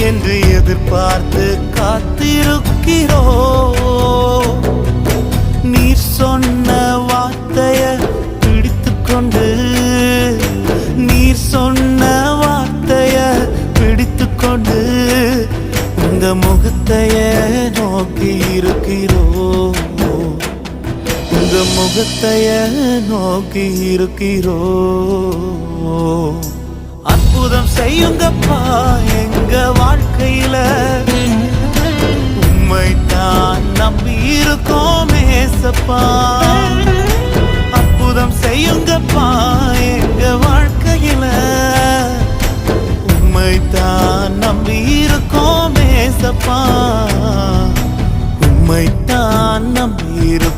என்று எதிர்பார்த்து காத்திருக்கிறோ. நீர் சொன்ன வார்த்தைய பிடித்துக்கொண்டு, நீர் சொன்ன வார்த்தைய பிடித்துக்கொண்டு உங்க முகத்தைய நோக்கி இருக்கிறோ. உங்க முகத்தைய நோக்கி இருக்கிறோ. அற்புதம் செய்யுங்கப்பா எங்க வாழ்க்கையில, உம்மை தான் நம்பி இருக்கோம் ஏசப்பா. அற்புதம் செய்யுங்கப்பா எங்க வாழ்க்கையில, உம்மை தான் நம்பி இருக்கோம் ஏசப்பா. உம்மை தான் நம்பி இருக்கோம்.